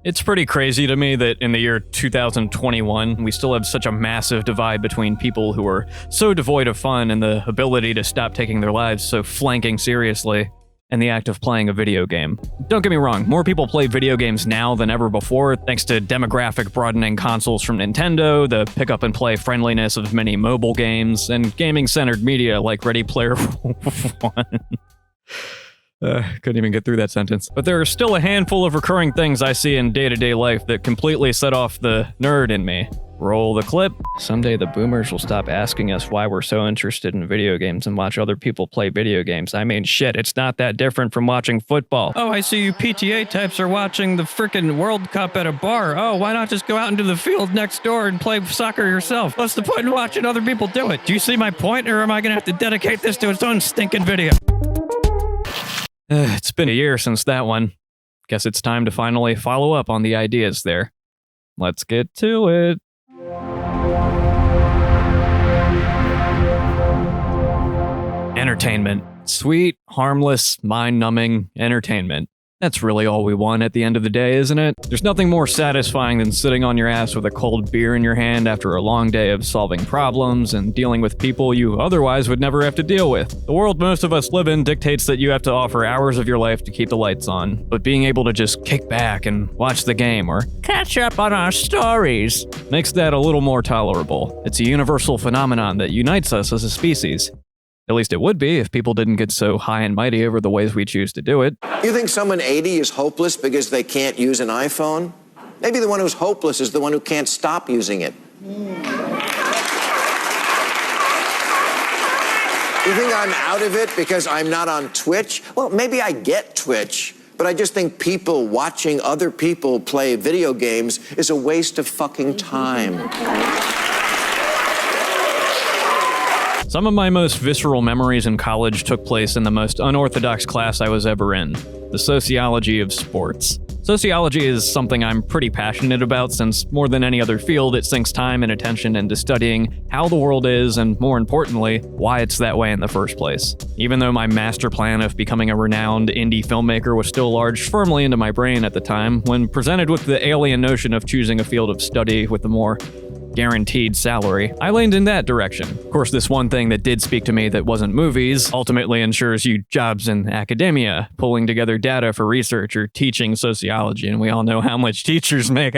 It's pretty crazy to me that in the year 2021, we still have such a massive divide between people who are so devoid of fun and the ability to stop taking their lives so flanking seriously, and the act of playing a video game. Don't get me wrong, more people play video games now than ever before, thanks to demographic broadening consoles from Nintendo, the pick-up-and-play friendliness of many mobile games, and gaming-centered media like Ready Player One. Couldn't even get through that sentence. But there are still a handful of recurring things I see in day-to-day life that completely set off the nerd in me. Roll the clip. Someday the boomers will stop asking us why we're so interested in video games and watch other people play video games. I mean, shit, it's not that different from watching football. Oh, I see you PTA types are watching the frickin' World Cup at a bar. Oh, why not just go out into the field next door and play soccer yourself? What's the point in watching other people do it? Do you see my point, or am I gonna have to dedicate this to its own stinking video? It's been a year since that one. Guess it's time to finally follow up on the ideas there. Let's get to it. Entertainment. Sweet, harmless, mind-numbing entertainment. That's really all we want at the end of the day, isn't it? There's nothing more satisfying than sitting on your ass with a cold beer in your hand after a long day of solving problems and dealing with people you otherwise would never have to deal with. The world most of us live in dictates that you have to offer hours of your life to keep the lights on, but being able to just kick back and watch the game or catch up on our stories makes that a little more tolerable. It's a universal phenomenon that unites us as a species. At least it would be if people didn't get so high and mighty over the ways we choose to do it. You think someone 80 is hopeless because they can't use an iPhone? Maybe the one who's hopeless is the one who can't stop using it. You think I'm out of it because I'm not on Twitch? Well, maybe I get Twitch, but I just think people watching other people play video games is a waste of fucking time. Some of my most visceral memories in college took place in the most unorthodox class I was ever in, the sociology of sports. Sociology is something I'm pretty passionate about since, more than any other field, it sinks time and attention into studying how the world is and, more importantly, why it's that way in the first place. Even though my master plan of becoming a renowned indie filmmaker was still lodged firmly into my brain at the time, when presented with the alien notion of choosing a field of study with a more guaranteed salary, I leaned in that direction. Of course, this one thing that did speak to me that wasn't movies ultimately ensures you jobs in academia, pulling together data for research or teaching sociology, and we all know how much teachers make.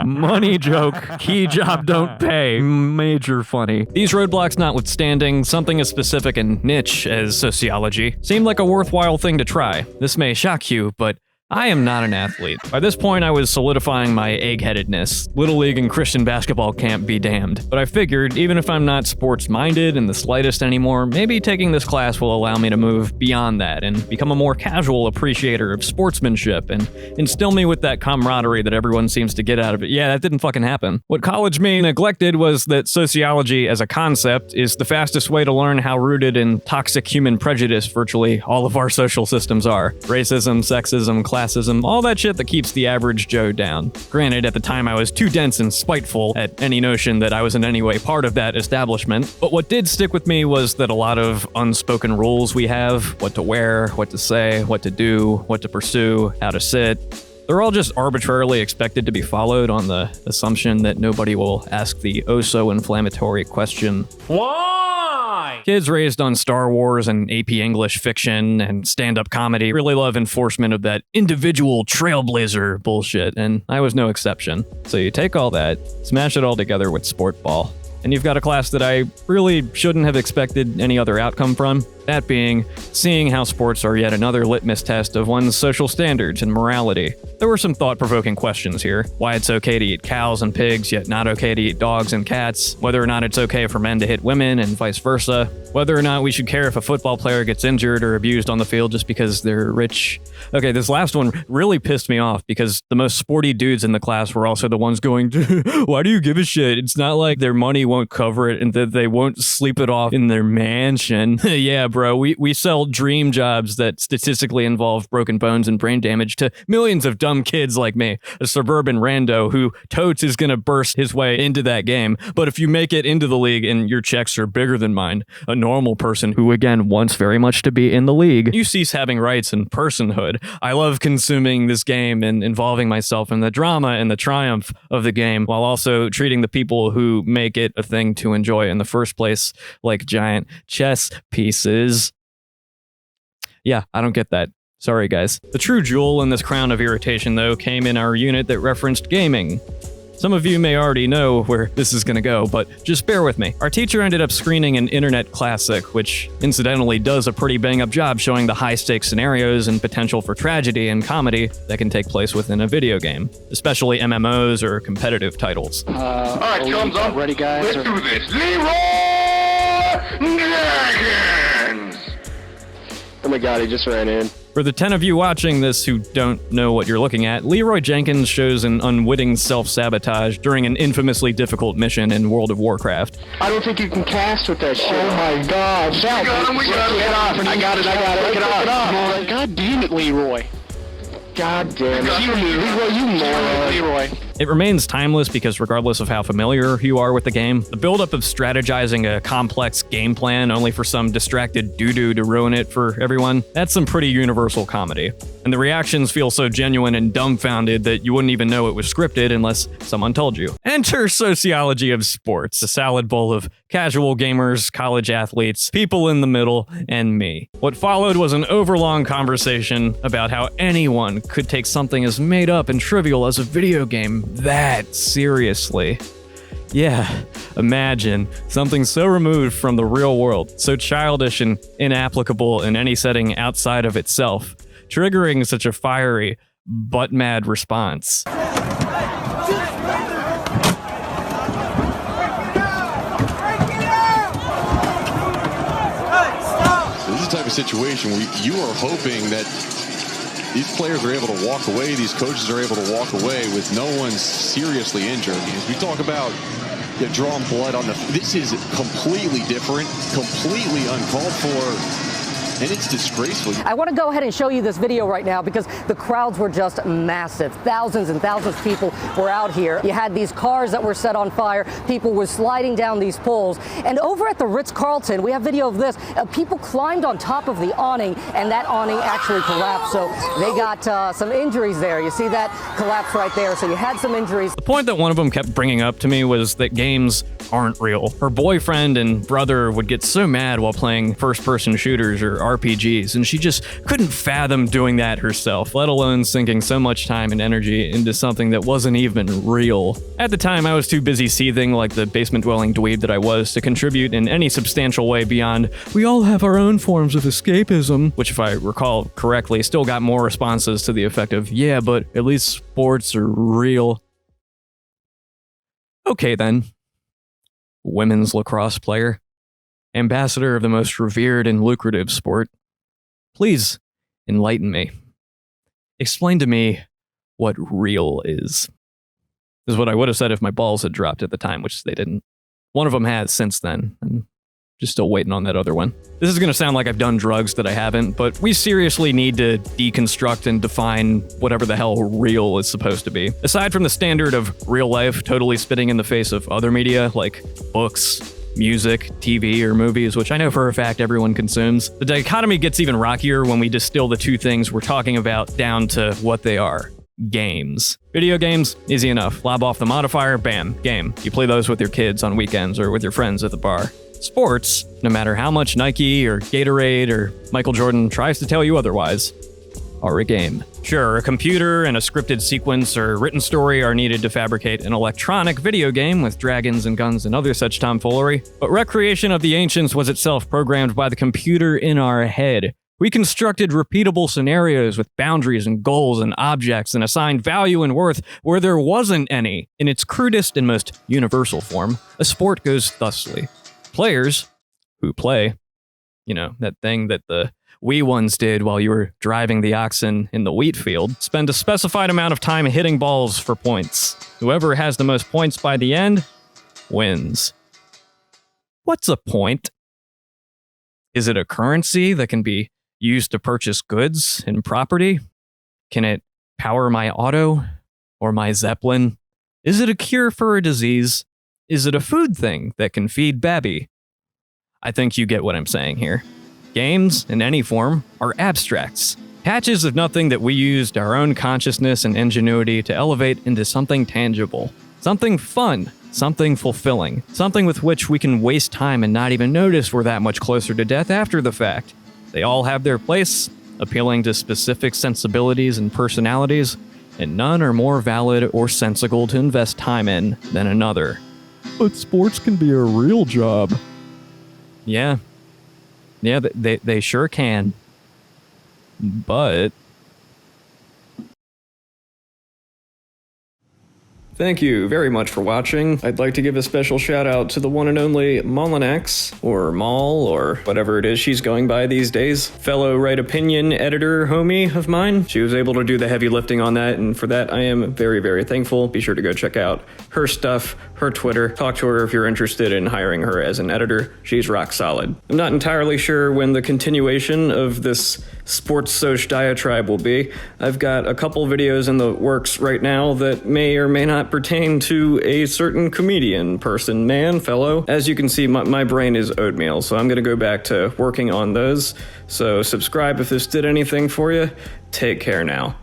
Money joke. Key job don't pay. Major funny. These roadblocks notwithstanding, something as specific and niche as sociology seemed like a worthwhile thing to try. This may shock you, but I am not an athlete. By this point, I was solidifying my egg-headedness. Little League and Christian basketball can't be damned. But I figured, even if I'm not sports-minded in the slightest anymore, maybe taking this class will allow me to move beyond that and become a more casual appreciator of sportsmanship and instill me with that camaraderie that everyone seems to get out of it. Yeah, that didn't fucking happen. What college me neglected was that sociology as a concept is the fastest way to learn how rooted in toxic human prejudice virtually all of our social systems are. Racism, sexism, classism, all that shit that keeps the average Joe down. Granted, at the time I was too dense and spiteful at any notion that I was in any way part of that establishment, but what did stick with me was that a lot of unspoken rules we have, what to wear, what to say, what to do, what to pursue, how to sit, they're all just arbitrarily expected to be followed on the assumption that nobody will ask the oh-so-inflammatory question, why? Kids raised on Star Wars and AP English fiction and stand-up comedy really love enforcement of that individual trailblazer bullshit, and I was no exception. So you take all that, smash it all together with sportball, and you've got a class that I really shouldn't have expected any other outcome from. That being, seeing how sports are yet another litmus test of one's social standards and morality. There were some thought-provoking questions here. Why it's okay to eat cows and pigs, yet not okay to eat dogs and cats. Whether or not it's okay for men to hit women and vice versa. Whether or not we should care if a football player gets injured or abused on the field just because they're rich. Okay, this last one really pissed me off because the most sporty dudes in the class were also the ones going, why do you give a shit? It's not like their money won't cover it and that they won't sleep it off in their mansion. Yeah, bro, we sell dream jobs that statistically involve broken bones and brain damage to millions of dumb kids like me, a suburban rando who totes is gonna burst his way into that game. But if you make it into the league and your checks are bigger than mine, a normal person who, again, wants very much to be in the league, you cease having rights and personhood. I love consuming this game and involving myself in the drama and the triumph of the game, while also treating the people who make it a thing to enjoy in the first place like giant chess pieces. Yeah, I don't get that. Sorry, guys. The true jewel in this crown of irritation, though, came in our unit that referenced gaming. Some of you may already know where this is gonna go, but just bear with me. Our teacher ended up screening an internet classic, which incidentally does a pretty bang-up job showing the high-stakes scenarios and potential for tragedy and comedy that can take place within a video game, especially MMOs or competitive titles. All right, thumbs up. Ready, guys? Let's do this. Leroy Jenkins! Oh my god, he just ran in. For the 10 of you watching this who don't know what you're looking at, Leroy Jenkins shows an unwitting self-sabotage during an infamously difficult mission in World of Warcraft. I don't think you can cast with that shit. Oh my god. We got it. I got it. Pick it up. God damn it, Leroy. God damn it. Leroy, you moron. Leroy. It remains timeless because regardless of how familiar you are with the game, the buildup of strategizing a complex game plan only for some distracted doo-doo to ruin it for everyone, that's some pretty universal comedy. And the reactions feel so genuine and dumbfounded that you wouldn't even know it was scripted unless someone told you. Enter Sociology of Sports, a salad bowl of casual gamers, college athletes, people in the middle, and me. What followed was an overlong conversation about how anyone could take something as made up and trivial as a video game that seriously. Yeah, imagine something so removed from the real world, so childish and inapplicable in any setting outside of itself, triggering such a fiery, butt-mad response. So this is the type of situation where you are hoping that these players are able to walk away, these coaches are able to walk away with no one seriously injured. As we talk about drawing blood on the... This is completely different, completely uncalled for, and it's disgraceful. I want to go ahead and show you this video right now because the crowds were just massive. Thousands and thousands of people were out here. You had these cars that were set on fire. People were sliding down these poles. And over at the Ritz-Carlton, we have video of this. People climbed on top of the awning, and that awning actually collapsed. So they got some injuries there. You see that collapse right there. So you had some injuries. The point that one of them kept bringing up to me was that games aren't real. Her boyfriend and brother would get so mad while playing first-person shooters or RPGs, and she just couldn't fathom doing that herself, let alone sinking so much time and energy into something that wasn't even real. At the time, I was too busy seething like the basement-dwelling dweeb that I was to contribute in any substantial way beyond, we all have our own forms of escapism, which if I recall correctly, still got more responses to the effect of, yeah, but at least sports are real. Okay then. Women's lacrosse player, ambassador of the most revered and lucrative sport. Please enlighten me. Explain to me what real is. This is what I would have said if my balls had dropped at the time, which they didn't. One of them has since then. I'm just still waiting on that other one. This is going to sound like I've done drugs that I haven't, but we seriously need to deconstruct and define whatever the hell real is supposed to be. Aside from the standard of real life totally spitting in the face of other media like books, music, TV, or movies, which I know for a fact everyone consumes, the dichotomy gets even rockier when we distill the two things we're talking about down to what they are. Games. Video games, easy enough. Lob off the modifier, bam, game. You play those with your kids on weekends or with your friends at the bar. Sports, no matter how much Nike or Gatorade or Michael Jordan tries to tell you otherwise, are a game. Sure, a computer and a scripted sequence or written story are needed to fabricate an electronic video game with dragons and guns and other such tomfoolery, but recreation of the ancients was itself programmed by the computer in our head. We constructed repeatable scenarios with boundaries and goals and objects and assigned value and worth where there wasn't any. In its crudest and most universal form, a sport goes thusly. Players who play, you know, that thing that the wee ones did while you were driving the oxen in the wheat field, spend a specified amount of time hitting balls for points. Whoever has the most points by the end wins. What's a point? Is it a currency that can be used to purchase goods and property? Can it power my auto or my Zeppelin? Is it a cure for a disease? Is it a food thing that can feed Babby? I think you get what I'm saying here. Games, in any form, are abstracts. Patches of nothing that we used our own consciousness and ingenuity to elevate into something tangible. Something fun. Something fulfilling. Something with which we can waste time and not even notice we're that much closer to death after the fact. They all have their place, appealing to specific sensibilities and personalities, and none are more valid or sensible to invest time in than another. But sports can be a real job. Yeah. Yeah, they sure can. But... Thank you very much for watching. I'd like to give a special shout out to the one and only Mullenax, or Maul, or whatever it is she's going by these days. Fellow Right Opinion editor homie of mine. She was able to do the heavy lifting on that, and for that I am very, very thankful. Be sure to go check out her stuff, her Twitter. Talk to her if you're interested in hiring her as an editor. She's rock solid. I'm not entirely sure when the continuation of this sports soch diatribe will be. I've got a couple videos in the works right now that may or may not pertain to a certain comedian, person, man, fellow. As you can see, my brain is oatmeal, so I'm gonna go back to working on those. So subscribe if this did anything for you. Take care now.